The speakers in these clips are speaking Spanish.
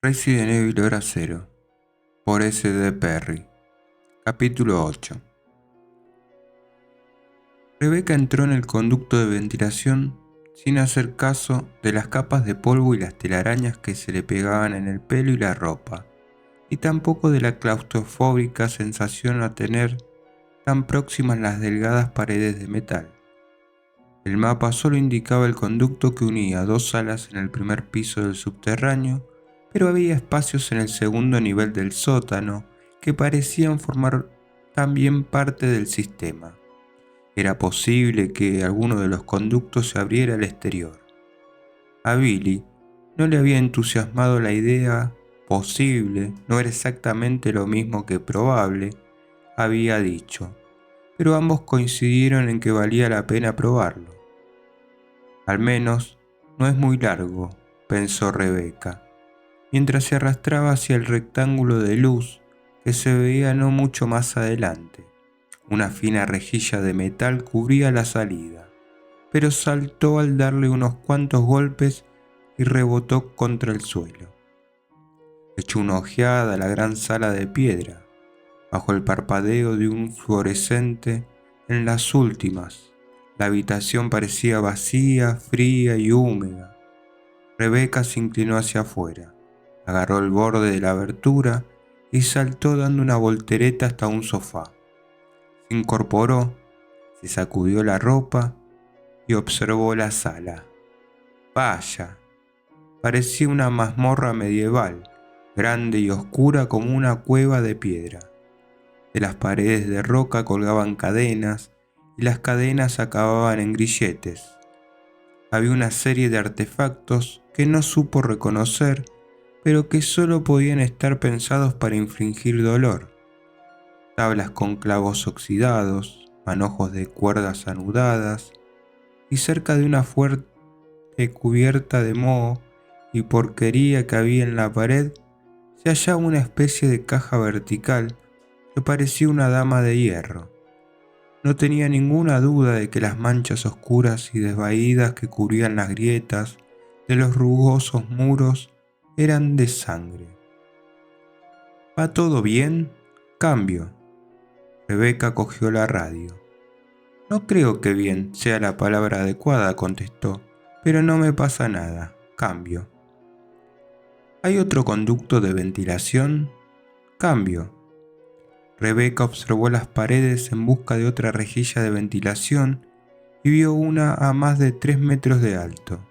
Resident Evil Hora Cero, por S. D. Perry. Capítulo 8. Rebecca entró en el conducto de ventilación sin hacer caso de las capas de polvo y las telarañas que se le pegaban en el pelo y la ropa, y tampoco de la claustrofóbica sensación a tener tan próximas las delgadas paredes de metal. El mapa solo indicaba el conducto que unía dos salas en el primer piso del subterráneo, pero había espacios en el segundo nivel del sótano que parecían formar también parte del sistema. Era posible que alguno de los conductos se abriera al exterior. A Billy no le había entusiasmado la idea. Posible no era exactamente lo mismo que probable, había dicho, pero ambos coincidieron en que valía la pena probarlo. Al menos no es muy largo, pensó Rebecca, mientras se arrastraba hacia el rectángulo de luz que se veía no mucho más adelante. Una fina rejilla de metal cubría la salida, pero saltó al darle unos cuantos golpes y rebotó contra el suelo. Echó una ojeada a la gran sala de piedra, bajo el parpadeo de un fluorescente en las últimas. La habitación parecía vacía, fría y húmeda. Rebecca se inclinó hacia afuera, agarró el borde de la abertura y saltó dando una voltereta hasta un sofá. Se incorporó, se sacudió la ropa y observó la sala. Vaya, parecía una mazmorra medieval, grande y oscura como una cueva de piedra. De las paredes de roca colgaban cadenas y las cadenas acababan en grilletes. Había una serie de artefactos que no supo reconocer, pero que solo podían estar pensados para infligir dolor. Tablas con clavos oxidados, manojos de cuerdas anudadas, y cerca de una fuerte cubierta de moho y porquería que había en la pared, se hallaba una especie de caja vertical que parecía una dama de hierro. No tenía ninguna duda de que las manchas oscuras y desvaídas que cubrían las grietas de los rugosos muros eran de sangre. ¿Va todo bien? Cambio. Rebecca cogió la radio. No creo que bien sea la palabra adecuada, contestó, pero no me pasa nada. Cambio. ¿Hay otro conducto de ventilación? Cambio. Rebecca observó las paredes en busca de otra rejilla de ventilación y vio una a más de 3 metros de alto.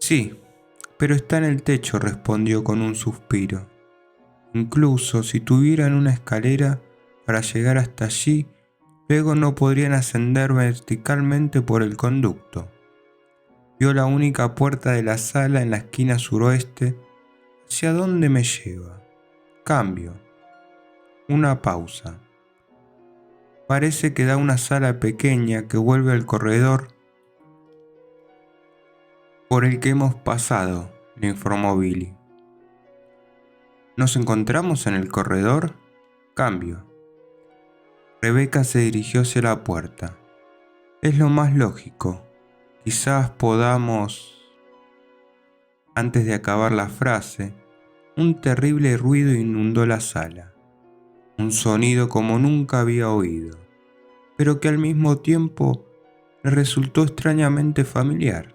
Sí, pero está en el techo, respondió con un suspiro. Incluso si tuvieran una escalera para llegar hasta allí, luego no podrían ascender verticalmente por el conducto. Vio la única puerta de la sala en la esquina suroeste. ¿Hacia dónde me lleva? Cambio. Una pausa. Parece que da una sala pequeña que vuelve al corredor por el que hemos pasado, le informó Billy. ¿Nos encontramos en el corredor? Cambio. Rebecca se dirigió hacia la puerta. Es lo más lógico. Quizás podamos... Antes de acabar la frase, un terrible ruido inundó la sala. Un sonido como nunca había oído, pero que al mismo tiempo le resultó extrañamente familiar.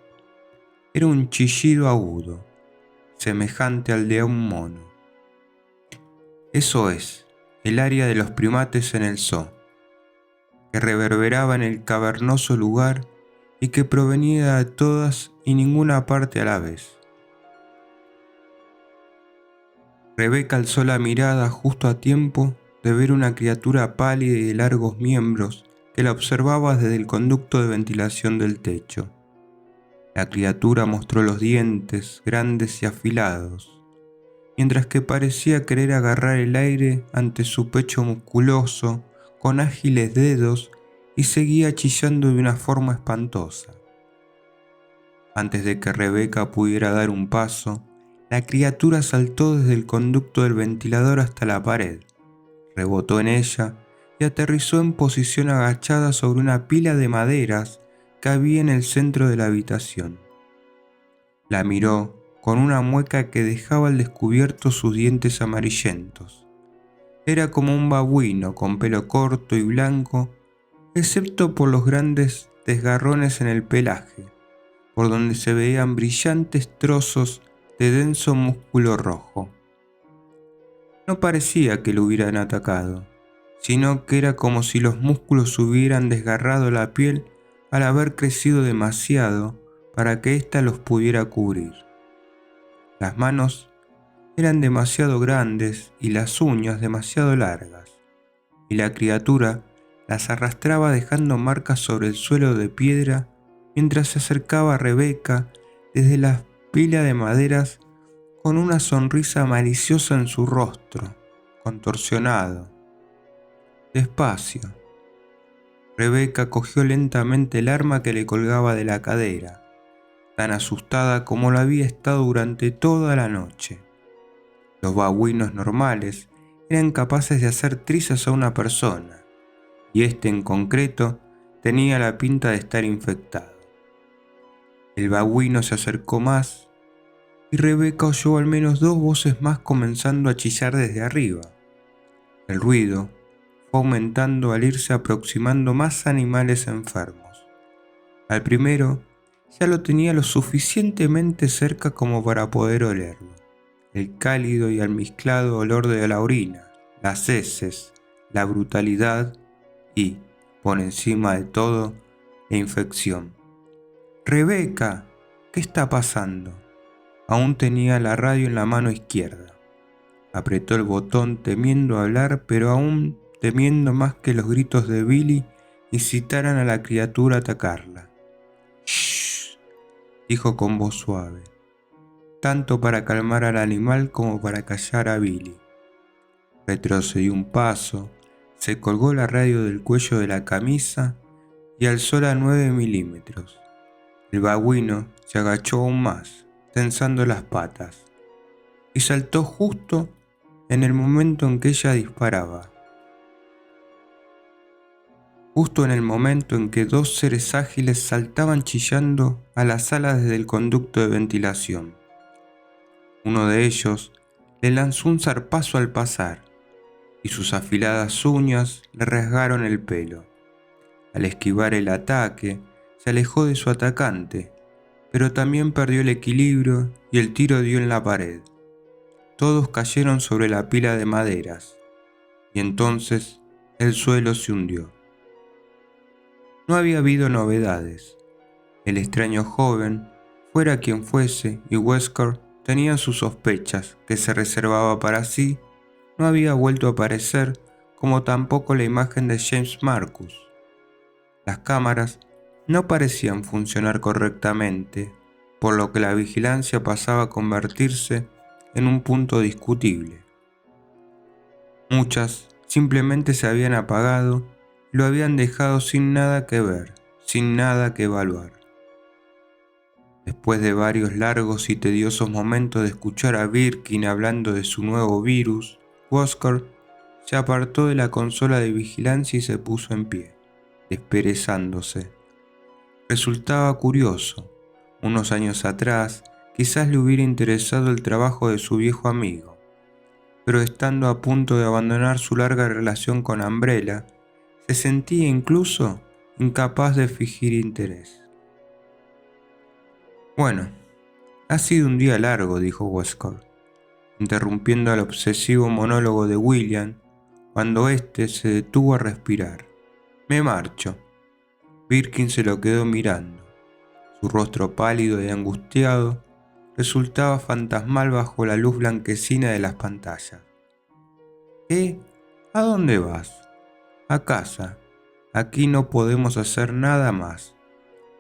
Era un chillido agudo, semejante al de un mono. Eso es, el aria de los primates en el zoo, que reverberaba en el cavernoso lugar y que provenía de todas y ninguna parte a la vez. Rebecca alzó la mirada justo a tiempo de ver una criatura pálida y de largos miembros que la observaba desde el conducto de ventilación del techo. La criatura mostró los dientes grandes y afilados, mientras que parecía querer agarrar el aire ante su pecho musculoso con ágiles dedos y seguía chillando de una forma espantosa. Antes de que Rebecca pudiera dar un paso, la criatura saltó desde el conducto del ventilador hasta la pared, rebotó en ella y aterrizó en posición agachada sobre una pila de maderas que había en el centro de la habitación. La miró con una mueca que dejaba al descubierto sus dientes amarillentos. Era como un babuino con pelo corto y blanco, excepto por los grandes desgarrones en el pelaje, por donde se veían brillantes trozos de denso músculo rojo. No parecía que lo hubieran atacado, sino que era como si los músculos hubieran desgarrado la piel al haber crecido demasiado para que ésta los pudiera cubrir. Las manos eran demasiado grandes y las uñas demasiado largas, y la criatura las arrastraba dejando marcas sobre el suelo de piedra mientras se acercaba a Rebeca desde la pila de maderas con una sonrisa maliciosa en su rostro, contorsionado. Despacio. Rebeca cogió lentamente el arma que le colgaba de la cadera, tan asustada como lo había estado durante toda la noche. Los babuinos normales eran capaces de hacer trizas a una persona, y este en concreto tenía la pinta de estar infectado. El babuino se acercó más, y Rebeca oyó al menos 2 voces más comenzando a chillar desde arriba. El ruido fue aumentando al irse aproximando más animales enfermos. Al primero ya lo tenía lo suficientemente cerca como para poder olerlo. El cálido y almizclado olor de la orina, las heces, la brutalidad y, por encima de todo, la infección. «Rebeca, ¿qué está pasando?». Aún tenía la radio en la mano izquierda. Apretó el botón temiendo hablar, pero aún temiendo más que los gritos de Billy incitaran a la criatura a atacarla. «Shh», dijo con voz suave, tanto para calmar al animal como para callar a Billy. Retrocedió un paso, se colgó la radio del cuello de la camisa y alzó la 9 milímetros. El babuino se agachó aún más, tensando las patas, y saltó justo en el momento en que ella disparaba. Justo en el momento en que 2 seres ágiles saltaban chillando a la sala desde el conducto de ventilación. Uno de ellos le lanzó un zarpazo al pasar, y sus afiladas uñas le rasgaron el pelo. Al esquivar el ataque, se alejó de su atacante, pero también perdió el equilibrio y el tiro dio en la pared. Todos cayeron sobre la pila de maderas, y entonces el suelo se hundió. No había habido novedades. El extraño joven, fuera quien fuese, y Wesker tenían sus sospechas que se reservaba para sí, no había vuelto a aparecer, como tampoco la imagen de James Marcus. Las cámaras no parecían funcionar correctamente, por lo que la vigilancia pasaba a convertirse en un punto discutible. Muchas simplemente se habían apagado y lo habían dejado sin nada que ver, sin nada que evaluar. Después de varios largos y tediosos momentos de escuchar a Birkin hablando de su nuevo virus, Wesker se apartó de la consola de vigilancia y se puso en pie, desperezándose. Resultaba curioso. Unos años atrás, quizás le hubiera interesado el trabajo de su viejo amigo, pero estando a punto de abandonar su larga relación con Umbrella, se sentía incluso incapaz de fingir interés. «Bueno, ha sido un día largo», dijo Wesker, interrumpiendo el obsesivo monólogo de William cuando éste se detuvo a respirar. «Me marcho». Birkin se lo quedó mirando. Su rostro pálido y angustiado resultaba fantasmal bajo la luz blanquecina de las pantallas. «¿Qué? ¿A dónde vas?» «A casa. Aquí no podemos hacer nada más».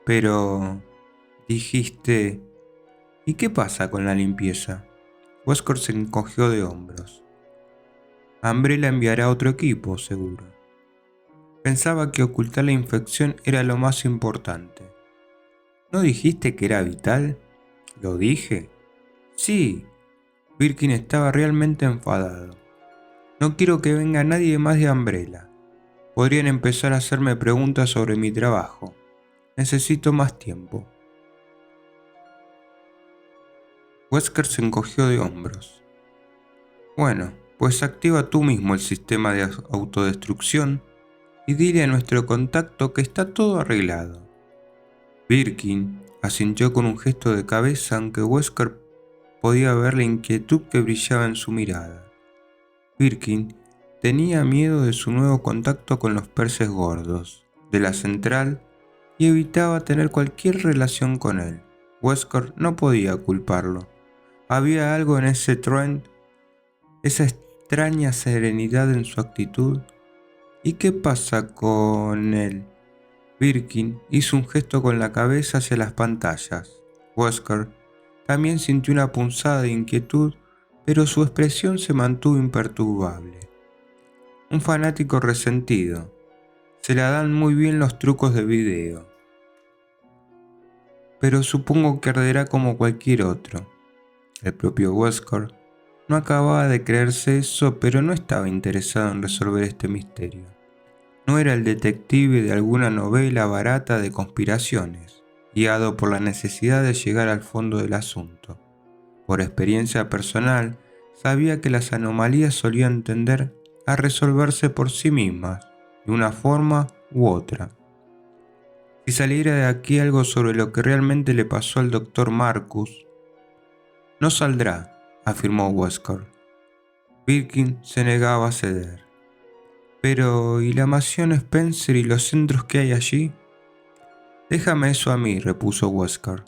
«Pero... dijiste... ¿Y qué pasa con la limpieza?». Wesker se encogió de hombros. «Umbrella enviará otro equipo, seguro». Pensaba que ocultar la infección era lo más importante. «¿No dijiste que era vital?». «¿Lo dije?». «Sí». Birkin estaba realmente enfadado. «No quiero que venga nadie más de Umbrella. Podrían empezar a hacerme preguntas sobre mi trabajo. Necesito más tiempo». Wesker se encogió de hombros. Bueno, pues activa tú mismo el sistema de autodestrucción y dile a nuestro contacto que está todo arreglado. Birkin asintió con un gesto de cabeza, aunque Wesker podía ver la inquietud que brillaba en su mirada. Birkin tenía miedo de su nuevo contacto con los peces gordos de la central y evitaba tener cualquier relación con él. Wesker no podía culparlo. Había algo en ese Trent, esa extraña serenidad en su actitud. ¿Y qué pasa con él? Birkin hizo un gesto con la cabeza hacia las pantallas. Wesker también sintió una punzada de inquietud, pero su expresión se mantuvo imperturbable. Un fanático resentido. Se le dan muy bien los trucos de video. Pero supongo que arderá como cualquier otro. El propio Wesker no acababa de creerse eso, pero no estaba interesado en resolver este misterio. No era el detective de alguna novela barata de conspiraciones, guiado por la necesidad de llegar al fondo del asunto. Por experiencia personal, sabía que las anomalías solían tender a resolverse por sí mismas, de una forma u otra. Si saliera de aquí algo sobre lo que realmente le pasó al Dr. Marcus, no saldrá, afirmó Wesker. Birkin se negaba a ceder. Pero, ¿y la mansión Spencer y los centros que hay allí? Déjame eso a mí, repuso Wesker.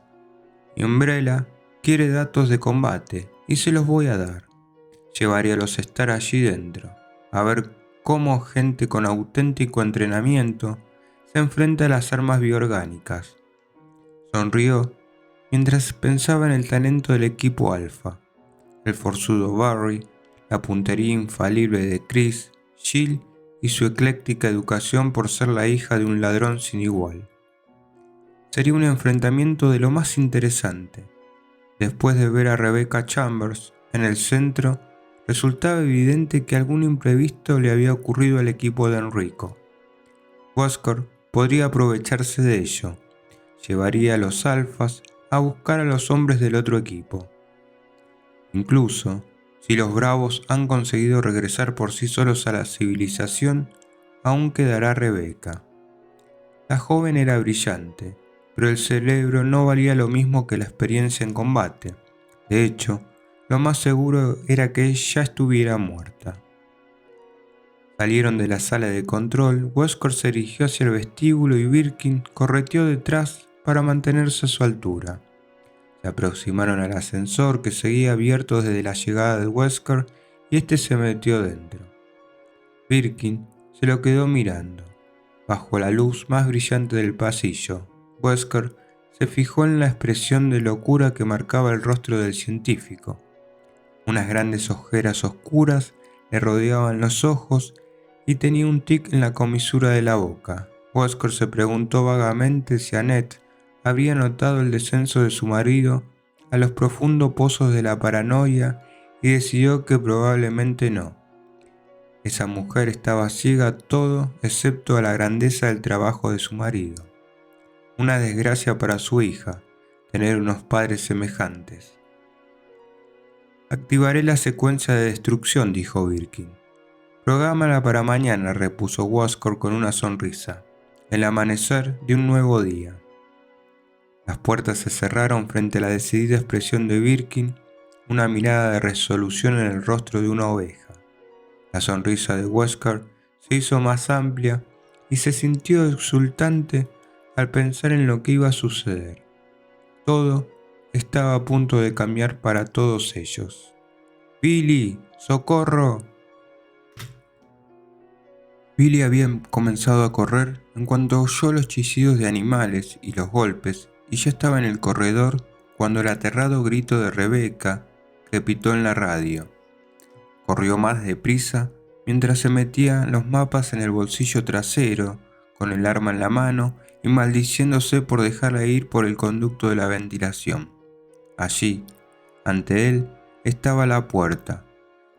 Y Umbrella quiere datos de combate, y se los voy a dar. Llevaré a los Star allí dentro, a ver cómo gente con auténtico entrenamiento se enfrenta a las armas bioorgánicas. Sonrió mientras pensaba en el talento del equipo Alpha, el forzudo Barry, la puntería infalible de Chris, Jill y su ecléctica educación por ser la hija de un ladrón sin igual. Sería un enfrentamiento de lo más interesante. Después de ver a Rebecca Chambers en el centro, resultaba evidente que algún imprevisto le había ocurrido al equipo de Enrico. Wesker podría aprovecharse de ello. Llevaría a los alfas a buscar a los hombres del otro equipo. Incluso, si los bravos han conseguido regresar por sí solos a la civilización, aún quedará Rebecca. La joven era brillante, pero el cerebro no valía lo mismo que la experiencia en combate. De hecho, lo más seguro era que ella estuviera muerta. Salieron de la sala de control, Wesker se dirigió hacia el vestíbulo y Birkin correteó detrás para mantenerse a su altura. Se aproximaron al ascensor que seguía abierto desde la llegada de Wesker y este se metió dentro. Birkin se lo quedó mirando. Bajo la luz más brillante del pasillo, Wesker se fijó en la expresión de locura que marcaba el rostro del científico. Unas grandes ojeras oscuras le rodeaban los ojos y tenía un tic en la comisura de la boca. Wesker se preguntó vagamente si Annette había notado el descenso de su marido a los profundos pozos de la paranoia y decidió que probablemente no. Esa mujer estaba ciega a todo excepto a la grandeza del trabajo de su marido. Una desgracia para su hija, tener unos padres semejantes. Activaré la secuencia de destrucción, dijo Birkin. Prográmala para mañana, repuso Wesker con una sonrisa. El amanecer de un nuevo día. Las puertas se cerraron frente a la decidida expresión de Birkin, una mirada de resolución en el rostro de una oveja. La sonrisa de Wesker se hizo más amplia y se sintió exultante al pensar en lo que iba a suceder. Todo estaba a punto de cambiar para todos ellos. ¡Billy! ¡Socorro! Billy había comenzado a correr en cuanto oyó los chillidos de animales y los golpes, y ya estaba en el corredor cuando el aterrado grito de Rebecca crepitó en la radio. Corrió más deprisa mientras se metía los mapas en el bolsillo trasero, con el arma en la mano y maldiciéndose por dejarla ir por el conducto de la ventilación. Allí, ante él, estaba la puerta,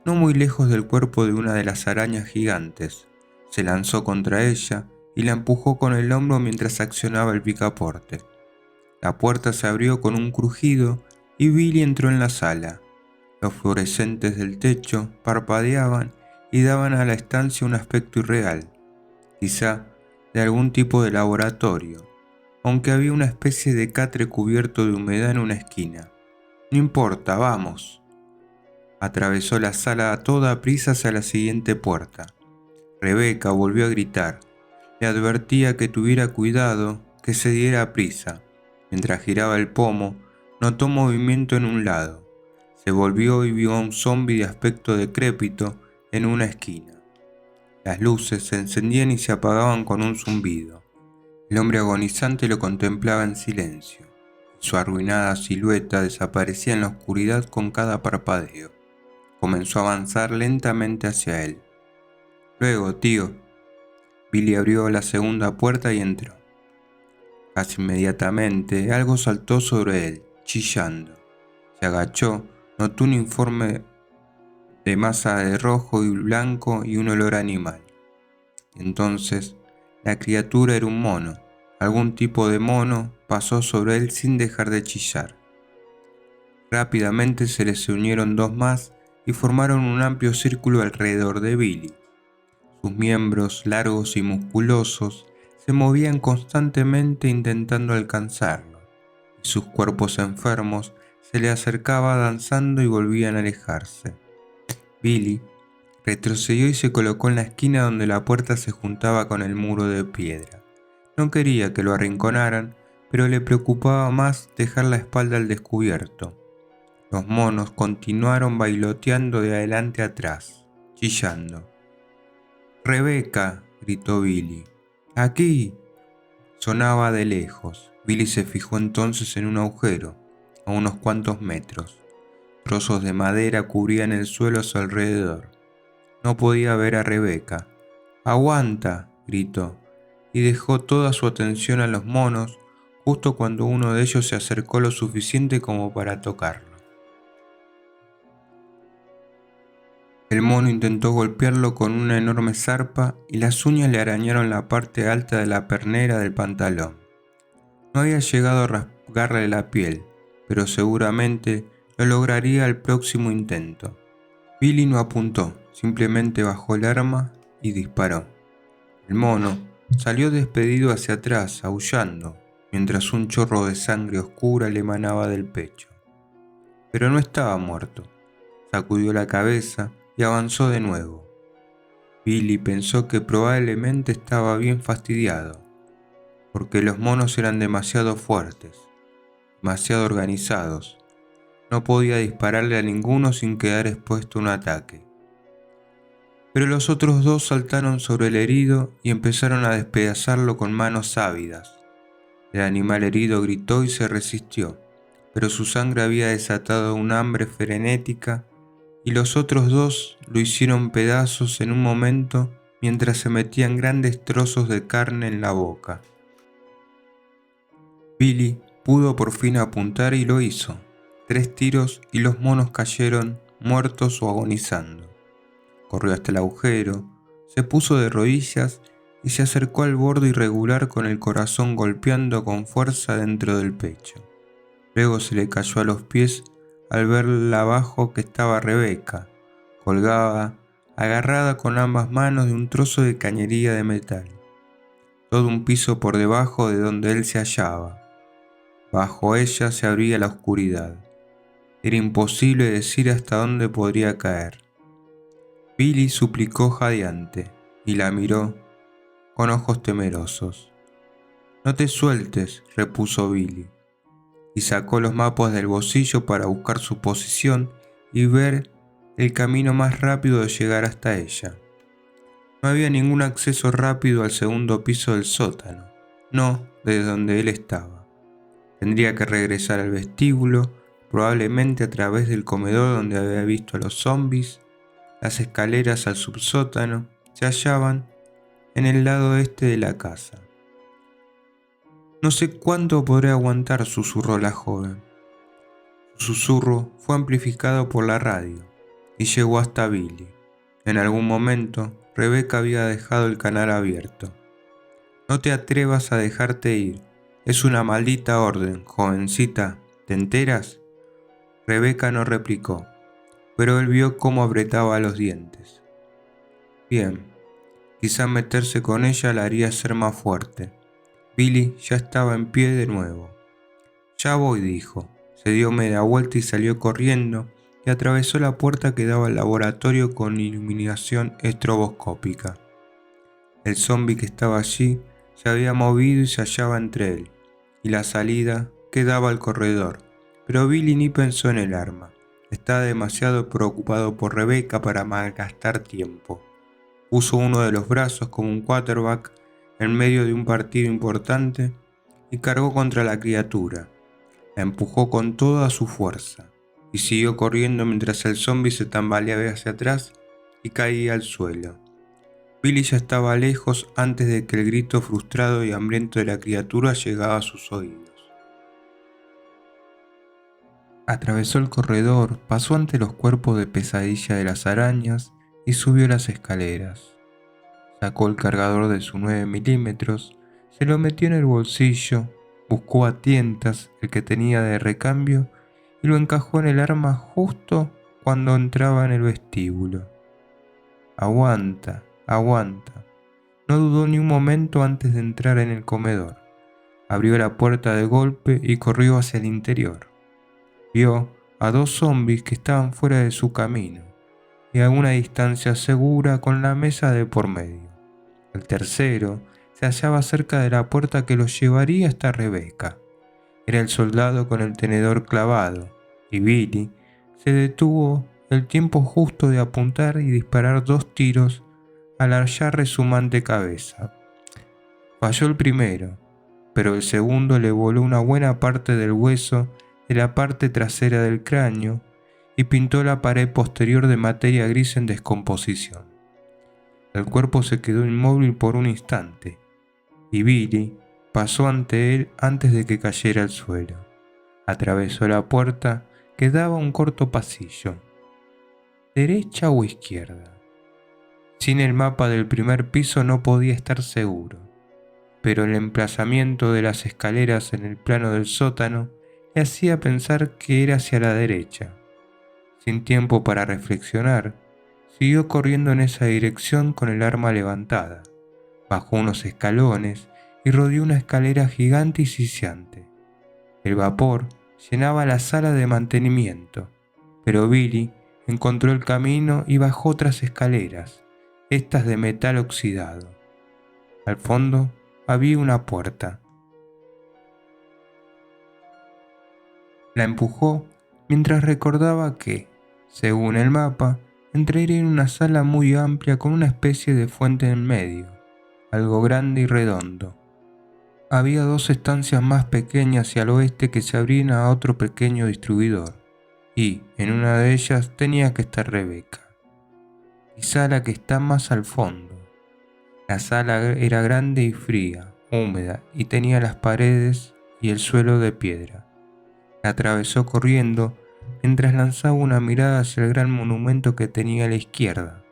no muy lejos del cuerpo de una de las arañas gigantes. Se lanzó contra ella y la empujó con el hombro mientras accionaba el picaporte. La puerta se abrió con un crujido y Billy entró en la sala. Los fluorescentes del techo parpadeaban y daban a la estancia un aspecto irreal, quizá de algún tipo de laboratorio, aunque había una especie de catre cubierto de humedad en una esquina. No importa, vamos. Atravesó la sala a toda prisa hacia la siguiente puerta. Rebeca volvió a gritar. Le advertía que tuviera cuidado, que se diera prisa. Mientras giraba el pomo, notó movimiento en un lado. Se volvió y vio a un zombi de aspecto decrépito en una esquina. Las luces se encendían y se apagaban con un zumbido. El hombre agonizante lo contemplaba en silencio. Su arruinada silueta desaparecía en la oscuridad con cada parpadeo. Comenzó a avanzar lentamente hacia él. Luego, tío. Billy abrió la segunda puerta y entró. Casi inmediatamente algo saltó sobre él, chillando. Se agachó, notó un informe de masa de rojo y blanco y un olor animal. Entonces, la criatura era un mono. Algún tipo de mono pasó sobre él sin dejar de chillar. Rápidamente se les unieron dos más y formaron un amplio círculo alrededor de Billy. Sus miembros, largos y musculosos, se movían constantemente intentando alcanzarlo, y sus cuerpos enfermos se le acercaban danzando y volvían a alejarse. Billy retrocedió y se colocó en la esquina donde la puerta se juntaba con el muro de piedra. No quería que lo arrinconaran, pero le preocupaba más dejar la espalda al descubierto. Los monos continuaron bailoteando de adelante a atrás, chillando. «¡Rebeca!», gritó Billy. «¡Aquí!». Sonaba de lejos. Billy se fijó entonces en un agujero, a unos cuantos metros. Trozos de madera cubrían el suelo a su alrededor. No podía ver a Rebeca. «¡Aguanta!», gritó, y dejó toda su atención a los monos justo cuando uno de ellos se acercó lo suficiente como para tocarlo. El mono intentó golpearlo con una enorme zarpa y las uñas le arañaron la parte alta de la pernera del pantalón. No había llegado a rasgarle la piel, pero seguramente lo lograría al próximo intento. Billy no apuntó, simplemente bajó el arma y disparó. El mono salió despedido hacia atrás, aullando, mientras un chorro de sangre oscura le emanaba del pecho. Pero no estaba muerto. Sacudió la cabeza y avanzó de nuevo. Billy pensó que probablemente estaba bien fastidiado, porque los monos eran demasiado fuertes, demasiado organizados. No podía dispararle a ninguno sin quedar expuesto a un ataque. Pero los otros dos saltaron sobre el herido y empezaron a despedazarlo con manos ávidas. El animal herido gritó y se resistió, pero su sangre había desatado un hambre frenética y los otros dos lo hicieron pedazos en un momento mientras se metían grandes trozos de carne en la boca. Billy pudo por fin apuntar y lo hizo. 3 tiros y los monos cayeron muertos o agonizando. Corrió hasta el agujero, se puso de rodillas y se acercó al borde irregular con el corazón golpeando con fuerza dentro del pecho. Luego se le cayó a los pies al verla abajo que estaba Rebeca. Colgaba, agarrada con ambas manos de un trozo de cañería de metal. Todo un piso por debajo de donde él se hallaba. Bajo ella se abría la oscuridad. Era imposible decir hasta dónde podría caer. Billy suplicó jadeante y la miró con ojos temerosos. «No te sueltes», repuso Billy, y sacó los mapas del bolsillo para buscar su posición y ver el camino más rápido de llegar hasta ella. No había ningún acceso rápido al segundo piso del sótano, no desde donde él estaba. Tendría que regresar al vestíbulo, probablemente a través del comedor donde había visto a los zombies. Las escaleras al subsótano se hallaban en el lado este de la casa. «No sé cuánto podré aguantar», susurró la joven. Su susurro fue amplificado por la radio y llegó hasta Billy. En algún momento, Rebeca había dejado el canal abierto. «No te atrevas a dejarte ir. Es una maldita orden, jovencita. ¿Te enteras? Rebeca no replicó, pero él vio cómo apretaba los dientes. Bien, quizá meterse con ella la haría ser más fuerte. Billy ya estaba en pie de nuevo. Ya voy, dijo. Se dio media vuelta y salió corriendo y atravesó la puerta que daba al laboratorio con iluminación estroboscópica. El zombi que estaba allí se había movido y se hallaba entre él y la salida que daba al corredor, pero Billy ni pensó en el arma. Estaba demasiado preocupado por Rebeca para malgastar tiempo. Puso uno de los brazos como un quarterback en medio de un partido importante y cargó contra la criatura. La empujó con toda su fuerza y siguió corriendo mientras el zombi se tambaleaba hacia atrás y caía al suelo. Billy ya estaba lejos antes de que el grito frustrado y hambriento de la criatura llegara a sus oídos. Atravesó el corredor, pasó ante los cuerpos de pesadilla de las arañas y subió las escaleras. Sacó el cargador de su 9 milímetros, se lo metió en el bolsillo, buscó a tientas el que tenía de recambio y lo encajó en el arma justo cuando entraba en el vestíbulo. Aguanta, aguanta. No dudó ni un momento antes de entrar en el comedor. Abrió la puerta de golpe y corrió hacia el interior. Vio a dos zombis que estaban fuera de su camino y a una distancia segura con la mesa de por medio. El tercero se hallaba cerca de la puerta que los llevaría hasta Rebeca. Era el soldado con el tenedor clavado, y Billy se detuvo el tiempo justo de apuntar y disparar 2 tiros a la ya resumante cabeza. Falló el primero, pero el segundo le voló una buena parte del hueso de la parte trasera del cráneo y pintó la pared posterior de materia gris en descomposición. El cuerpo se quedó inmóvil por un instante, y Billy pasó ante él antes de que cayera al suelo. Atravesó la puerta que daba a un corto pasillo. ¿Derecha o izquierda? Sin el mapa del primer piso no podía estar seguro, pero el emplazamiento de las escaleras en el plano del sótano le hacía pensar que era hacia la derecha. Sin tiempo para reflexionar, siguió corriendo en esa dirección con el arma levantada. Bajó unos escalones y rodeó una escalera gigante y siseante. El vapor llenaba la sala de mantenimiento, pero Billy encontró el camino y bajó otras escaleras, estas de metal oxidado. Al fondo había una puerta. La empujó mientras recordaba que, según el mapa, entraría en una sala muy amplia con una especie de fuente en medio, algo grande y redondo. Había 2 estancias más pequeñas hacia el oeste que se abrían a otro pequeño distribuidor, y en una de ellas tenía que estar Rebeca. Quizá la que está más al fondo. La sala era grande y fría, húmeda, y tenía las paredes y el suelo de piedra. La atravesó corriendo mientras lanzaba una mirada hacia el gran monumento que tenía a la izquierda.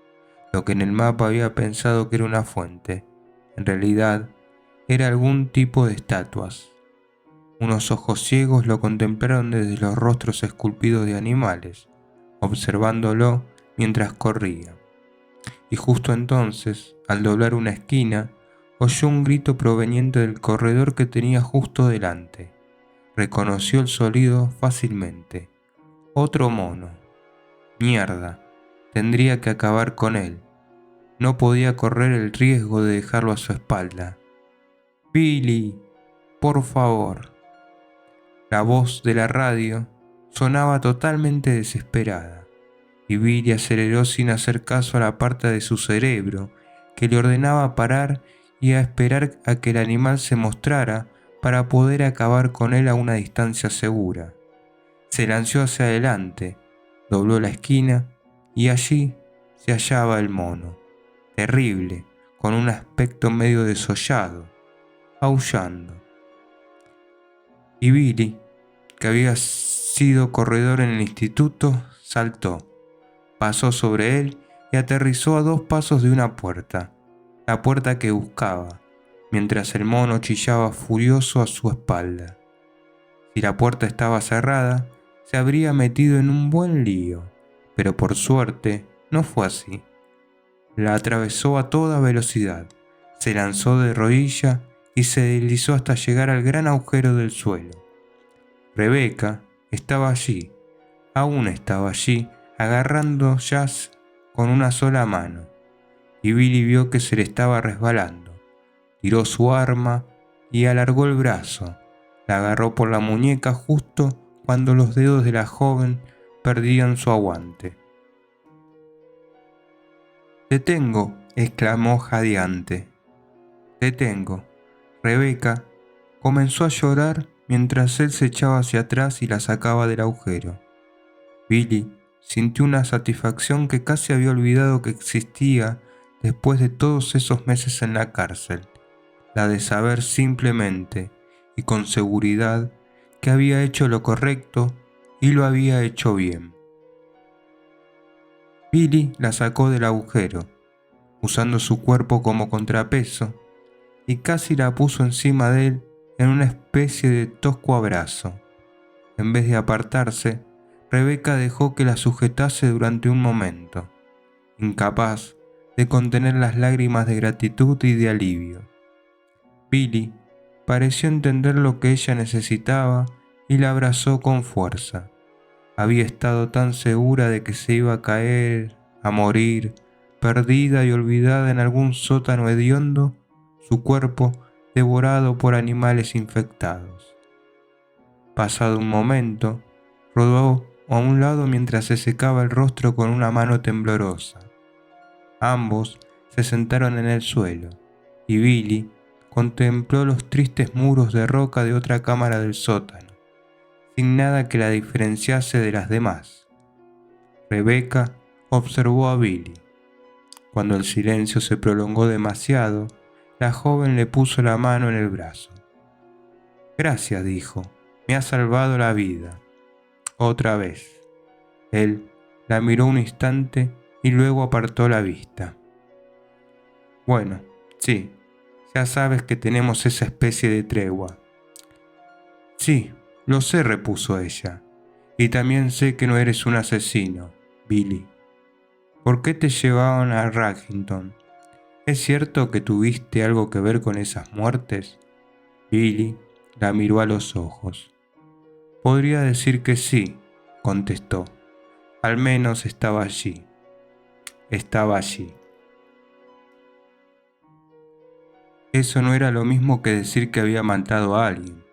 Lo que en el mapa había pensado que era una fuente, en realidad era algún tipo de estatuas. Unos ojos ciegos lo contemplaron desde los rostros esculpidos de animales, observándolo mientras corría. Y justo entonces, al doblar una esquina, oyó un grito proveniente del corredor que tenía justo delante. Reconoció el sonido fácilmente. Otro mono. Mierda, tendría que acabar con él. No podía correr el riesgo de dejarlo a su espalda. Billy, por favor. La voz de la radio sonaba totalmente desesperada, y Billy aceleró sin hacer caso a la parte de su cerebro que le ordenaba parar y a esperar a que el animal se mostrara para poder acabar con él a una distancia segura. Se lanzó hacia adelante, dobló la esquina y allí se hallaba el mono, terrible, con un aspecto medio desollado, aullando. Y Billy, que había sido corredor en el instituto, saltó, pasó sobre él y aterrizó a 2 pasos de una puerta, la puerta que buscaba, mientras el mono chillaba furioso a su espalda. Si la puerta estaba cerrada, se habría metido en un buen lío, pero por suerte no fue así. La atravesó a toda velocidad, se lanzó de rodilla y se deslizó hasta llegar al gran agujero del suelo. Rebecca estaba allí, aún estaba allí, agarrando Jazz con una sola mano, y Billy vio que se le estaba resbalando. Tiró su arma y alargó el brazo. La agarró por la muñeca justo cuando los dedos de la joven perdían su aguante. «Te tengo», exclamó jadeante. «Te tengo». Rebecca comenzó a llorar mientras él se echaba hacia atrás y la sacaba del agujero. Billy sintió una satisfacción que casi había olvidado que existía después de todos esos meses en la cárcel, la de saber simplemente y con seguridad que había hecho lo correcto y lo había hecho bien. Billy la sacó del agujero, usando su cuerpo como contrapeso, y casi la puso encima de él en una especie de tosco abrazo. En vez de apartarse, Rebecca dejó que la sujetase durante un momento, incapaz de contener las lágrimas de gratitud y de alivio. Billy pareció entender lo que ella necesitaba y la abrazó con fuerza. Había estado tan segura de que se iba a caer, a morir, perdida y olvidada en algún sótano hediondo, su cuerpo devorado por animales infectados. Pasado un momento, rodó a un lado mientras se secaba el rostro con una mano temblorosa. Ambos se sentaron en el suelo, y Billy contempló los tristes muros de roca de otra cámara del sótano, sin nada que la diferenciase de las demás. Rebecca observó a Billy. Cuando el silencio se prolongó demasiado, la joven le puso la mano en el brazo. «Gracias», dijo, «me has salvado la vida». Otra vez. Él la miró un instante y luego apartó la vista. «Bueno, sí, ya sabes que tenemos esa especie de tregua». «Sí, lo sé», repuso ella, «y también sé que no eres un asesino, Billy. ¿Por qué te llevaron a Ragington? ¿Es cierto que tuviste algo que ver con esas muertes?» Billy la miró a los ojos. «Podría decir que sí», contestó. «Al menos estaba allí. Estaba allí». Eso no era lo mismo que decir que había matado a alguien.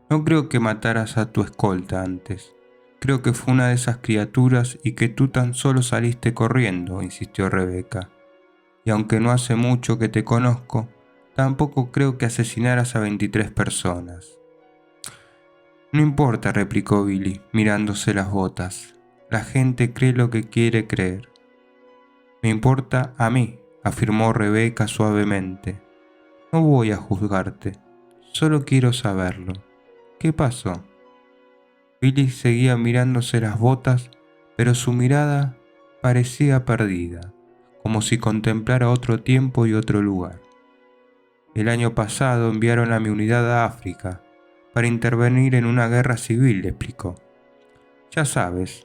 «No creo que mataras a tu escolta antes. Creo que fue una de esas criaturas y que tú tan solo saliste corriendo», insistió Rebecca. «Y aunque no hace mucho que te conozco, tampoco creo que asesinaras a 23 personas». «No importa», replicó Billy, mirándose las botas. «La gente cree lo que quiere creer». «Me importa a mí», afirmó Rebecca suavemente. «No voy a juzgarte, solo quiero saberlo. ¿Qué pasó?» Billy seguía mirándose las botas, pero su mirada parecía perdida, como si contemplara otro tiempo y otro lugar. «El año pasado enviaron a mi unidad a África para intervenir en una guerra civil», le explicó. «Ya sabes,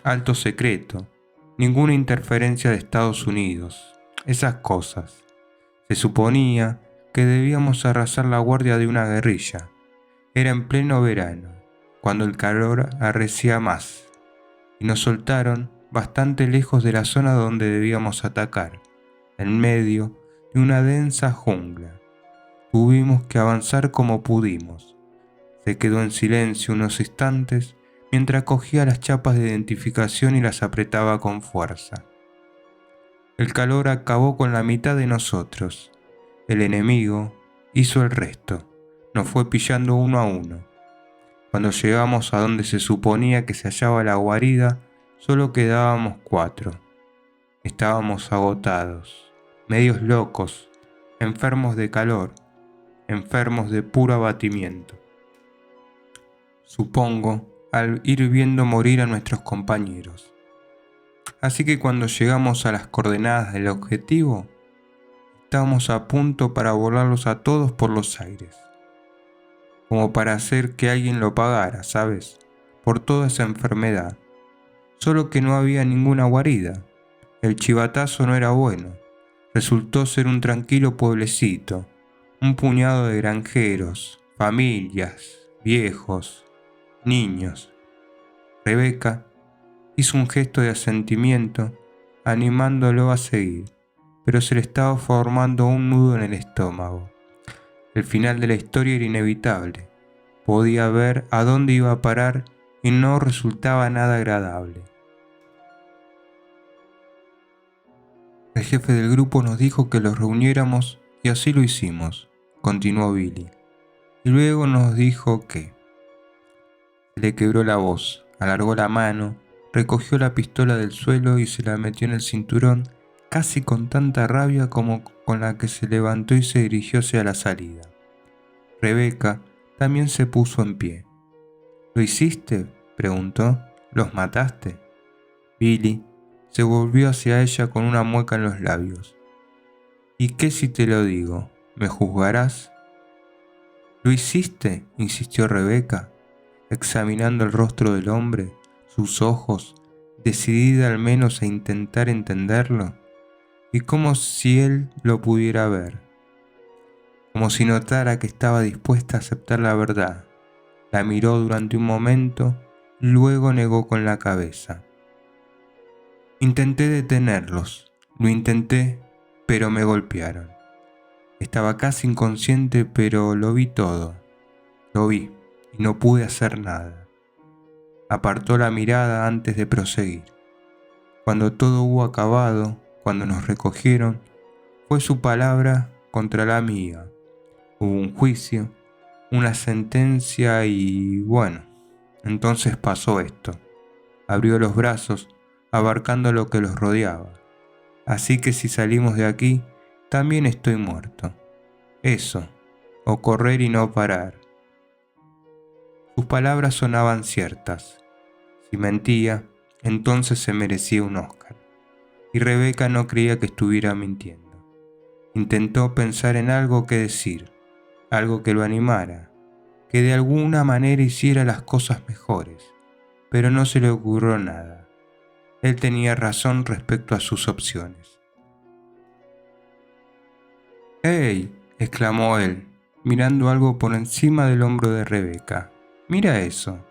alto secreto, ninguna interferencia de Estados Unidos, esas cosas. Se suponía que debíamos arrasar la guardia de una guerrilla. Era en pleno verano, cuando el calor arrecía más, y nos soltaron bastante lejos de la zona donde debíamos atacar, en medio de una densa jungla. Tuvimos que avanzar como pudimos». Se quedó en silencio unos instantes mientras cogía las chapas de identificación y las apretaba con fuerza. «El calor acabó con la mitad de nosotros. El enemigo hizo el resto. Nos fue pillando uno a uno. Cuando llegamos a donde se suponía que se hallaba la guarida, solo quedábamos 4. Estábamos agotados, medios locos, enfermos de calor, enfermos de puro abatimiento. Supongo, al ir viendo morir a nuestros compañeros. Así que cuando llegamos a las coordenadas del objetivo, estábamos a punto para volarlos a todos por los aires. Como para hacer que alguien lo pagara, ¿sabes? por toda esa enfermedad, solo que no había ninguna guarida. El chivatazo no era bueno. Resultó ser un tranquilo pueblecito, un puñado de granjeros, familias, viejos, niños. Rebeca hizo un gesto de asentimiento, animándolo a seguir, pero se le estaba formando un nudo en el estómago. El final de la historia era inevitable. Podía ver a dónde iba a parar y no resultaba nada agradable. El jefe del grupo nos dijo que los reuniéramos y así lo hicimos, continuó Billy. Y luego nos dijo que le quebró la voz, alargó la mano, recogió la pistola del suelo y se la metió en el cinturón, casi con tanta rabia como con la que se levantó y se dirigió hacia la salida. Rebeca también se puso en pie. ¿Lo hiciste?, preguntó. ¿Los mataste? Billy se volvió hacia ella con una mueca en los labios. ¿Y qué si te lo digo? ¿Me juzgarás? ¿Lo hiciste?, insistió Rebeca, examinando el rostro del hombre, sus ojos, decidida al menos a intentar entenderlo, y como si él lo pudiera ver, como si notara que estaba dispuesta a aceptar la verdad. La miró durante un momento, luego negó con la cabeza. Intenté detenerlos, lo intenté, pero me golpearon. Estaba casi inconsciente, pero lo vi todo. Lo vi, y no pude hacer nada. Apartó la mirada antes de proseguir. Cuando todo hubo acabado, cuando nos recogieron, fue su palabra contra la mía. Hubo un juicio, una sentencia y bueno, entonces pasó esto. Abrió los brazos, abarcando lo que los rodeaba. Así que si salimos de aquí, también estoy muerto. Eso, o correr y no parar. Sus palabras sonaban ciertas. Si mentía, entonces se merecía un Oscar. Y Rebeca no creía que estuviera mintiendo. Intentó pensar en algo que decir, algo que lo animara, que de alguna manera hiciera las cosas mejores, pero no se le ocurrió nada. Él tenía razón respecto a sus opciones. ¡Hey!, exclamó él, mirando algo por encima del hombro de Rebeca. «Mira eso».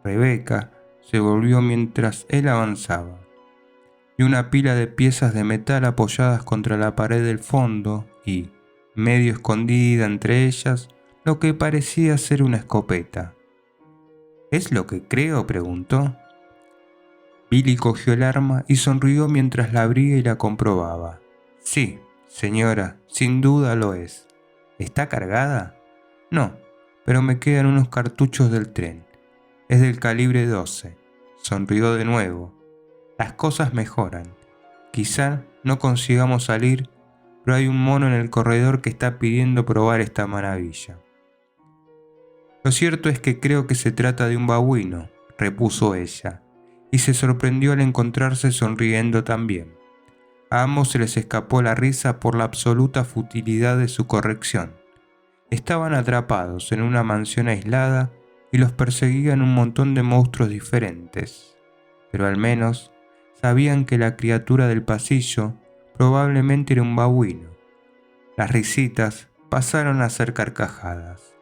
Rebeca se volvió mientras él avanzaba. Y una pila de piezas de metal apoyadas contra la pared del fondo y, medio escondida entre ellas, lo que parecía ser una escopeta. «¿Es lo que creo?», preguntó. Billy cogió el arma y sonrió mientras la abría y la comprobaba. «Sí, señora, sin duda lo es». «¿Está cargada?». «No, pero me quedan unos cartuchos del tren. Es del calibre 12». Sonrió de nuevo. «Las cosas mejoran. Quizá no consigamos salir, pero hay un mono en el corredor que está pidiendo probar esta maravilla». «Lo cierto es que creo que se trata de un babuino», repuso ella, y se sorprendió al encontrarse sonriendo también. A ambos se les escapó la risa por la absoluta futilidad de su corrección. Estaban atrapados en una mansión aislada y los perseguían un montón de monstruos diferentes, pero al menos sabían que la criatura del pasillo probablemente era un babuino. Las risitas pasaron a ser carcajadas.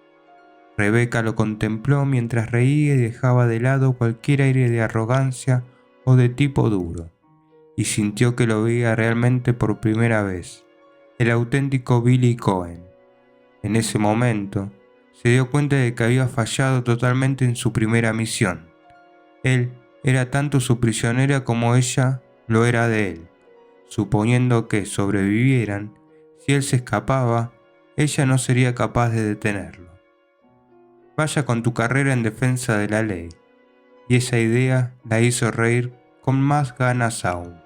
Rebeca lo contempló mientras reía y dejaba de lado cualquier aire de arrogancia o de tipo duro, y sintió que lo veía realmente por primera vez, el auténtico Billy Cohen. En ese momento, se dio cuenta de que había fallado totalmente en su primera misión. Él era tanto su prisionera como ella lo era de él. Suponiendo que sobrevivieran, si él se escapaba, ella no sería capaz de detenerlo. «Vaya con tu carrera en defensa de la ley», y esa idea la hizo reír con más ganas aún.